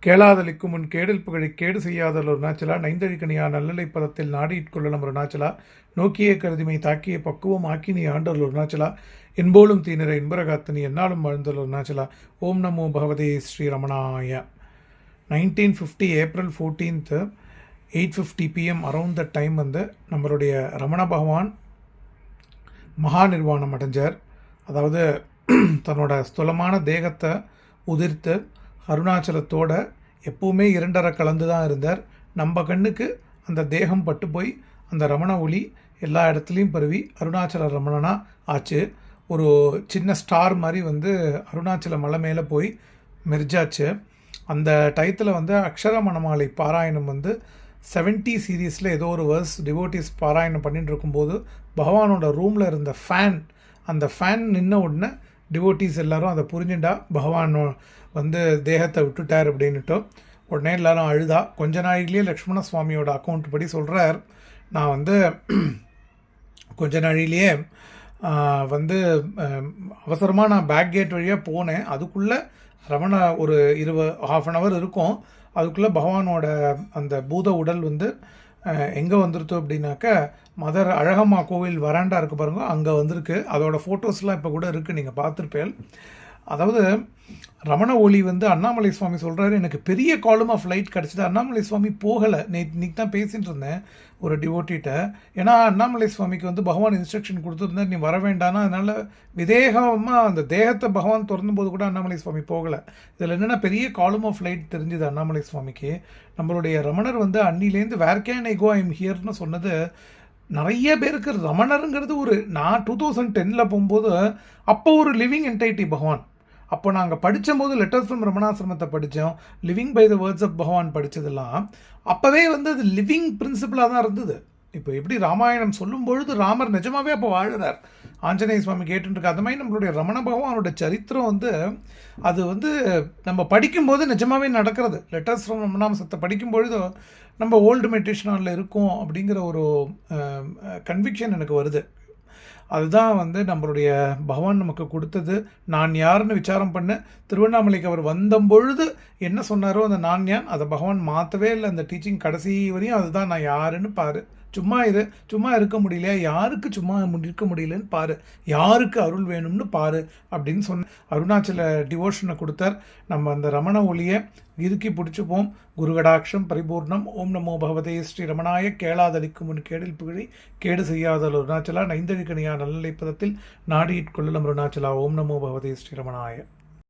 கேளாதலிக்கும் முன் கேடில் புகழை கேடு செய்யாதல் அருணாச்சலா நைந்தழிக்கணியா நல்லலை பதத்தில் நாடியிற்கொள்ளலம் அருணாச்சலா நோக்கியே கருதிமை தாக்கிய பக்குவம் ஆக்கினி ஆண்டல் அருணாச்சலா என்போலும் தீனிற இன்பரகாத்தனி என்னாலும் வாழ்ந்தல் அருணாச்சலா. ஓம் நமோ பகவதே ஸ்ரீ ரமணாய. 1950 April 14th 8:50 PM around the time வந்து நம்மளுடைய ரமண பகவான் மகா நிர்வாணம் அடைஞ்சார். அதாவது தன்னோட ஸ்தூலமான தேகத்தை உதிர்த்து அருணாச்சலத்தோட எப்போவுமே இரண்டரை கலந்து தான் இருந்தார். நம்ம கண்ணுக்கு அந்த தேகம் பட்டு போய் அந்த ரமண ஒளி எல்லா இடத்துலையும் பரவி அருணாச்சல ரமணனா ஆச்சு. ஒரு சின்ன ஸ்டார் மாதிரி வந்து அருணாச்சல மலை மேலே போய் மெர்ஜாச்சு. அந்த டயத்தில் வந்து அக்ஷர மணமாலை பாராயணம் வந்து 70 சீரீஸில் ஏதோ ஒரு வேர்ஸ் டிவோட்டிஸ் பாராயணம் பண்ணிட்டு இருக்கும்போது பகவானோட ரூமில் இருந்த அந்த ஃபேன் நின்ன உடனே டிவோட்டிஸ் எல்லோரும் அதை புரிஞ்சுட்டா பகவான் வந்து தேகத்தை விட்டுட்டார் அப்படின்னுட்டோம். உடனே எல்லோரும் அழுதா. கொஞ்ச நாளையிலேயே லக்ஷ்மண சுவாமியோட அக்கௌண்ட் படி சொல்கிறார், நான் வந்து கொஞ்ச நாளிலேயே வந்து அவசரமாக நான் பேக் கேட் வழியாக போனேன். அதுக்குள்ளே ரமண ஒரு 1/2 hour இருக்கும். அதுக்குள்ளே பகவானோட அந்த பூத உடல் வந்து எங்கே வந்துருத்தோ அப்படின்னாக்க மதர் அழகம்மா கோவில் வராண்டா இருக்குது பாருங்க, அங்கே வந்திருக்கு. அதோடய ஃபோட்டோஸ்லாம் இப்போ கூட இருக்குது, நீங்கள் பார்த்துருப்பேன். அதாவது ரமண ஒளி வந்து அண்ணாமலை சுவாமி சொல்கிறாரு, எனக்கு பெரிய காலம் ஆஃப் லைட் கிடச்சிது. அண்ணாமலை சுவாமி போகலை. இன்னைக்கு தான் பேசிகிட்டு இருந்தேன் ஒரு டிவோட்டிகிட்ட. ஏன்னா அண்ணாமலை சுவாமிக்கு வந்து பகவான் இன்ஸ்ட்ரக்ஷன் கொடுத்துருந்தார், நீ வர வேண்டானா. அதனால் விதேகமாக அந்த தேகத்தை பகவான் திறந்தும்போது கூட அண்ணாமலை சுவாமி போகலை. இதில் என்னென்னா பெரிய காலம் ஆஃப் லைட் தெரிஞ்சுது அண்ணாமலை சுவாமிக்கு. நம்மளுடைய ரமணர் வந்து அன்னிலேருந்து where can I go I am ஹியர்னு சொன்னது நிறைய பேருக்கு ரமணருங்கிறது நான் 2010 போகும்போது அப்போ ஒரு லிவிங் என்டைட்டி பகவான். அப்போ நாங்கள் படித்தபோது லெட்டர்ஸ் ஃப்ரம் ரமணாசிரமத்தை படித்தோம், living by the words of Bhagavan படித்ததெல்லாம் அப்போவே வந்து அது லிவிங் பிரின்சிபலாக தான் இருந்தது. இப்போ எப்படி ராமாயணம் சொல்லும் பொழுது ராமர் நிஜமாகவே அப்போ வாழ்கிறார், ஆஞ்சநேய சுவாமி கேட்டுருக்கு. அது மாதிரி நம்மளுடைய ரமண பகவானோட சரித்திரம் வந்து அது வந்து நம்ம படிக்கும்போது நிஜமாகவே நடக்கிறது. லெட்டர்ஸ் ஃப்ரம் ரமணாசிரமத்தை படிக்கும்பொழுது நம்ம ஓல்டு மெடிடேஷனில் இருக்கோம் அப்படிங்கிற ஒரு கன்விக்ஷன் எனக்கு வருது. அதுதான் வந்து நம்மளுடைய பகவான் நமக்கு கொடுத்தது. நான் யாருன்னு விசாரம் பண்ண திருவண்ணாமலைக்கு அவர் வந்தபொழுது என்ன சொன்னாரோ அந்த நான் யான் அதை பகவான் மாற்றவே இல்லை. அந்த டீச்சிங் கடைசி வரையும் அதுதான், நான் யாருன்னு பாரு, சும்மா இருக்க முடியலையா, யாருக்கு சும்மா இருக்க முடியலன்னு பாரு, யாருக்கு அருள் வேணும்னு பாரு அப்படின்னு சொன்ன அருணாச்சல டிவோஷனை கொடுத்தார். நம்ம அந்த ரமண ஒளியை இறுக்கி பிடிச்சிப்போம். குருகடாட்சம் பரிபூர்ணம். ஓம் நமோ பகவதே ஸ்ரீ ரமணாய. கேளாதலிக்கும் முன் கேடில் புகழை கேடு செய்யாதல் அருணாச்சலா நைந்தழிக்கணியா நல்லலை பதத்தில் நாடியிற்கொள்ளலம் அருணாச்சலா. ஓம் நமோ பகவதே ஸ்ரீ ரமணாய.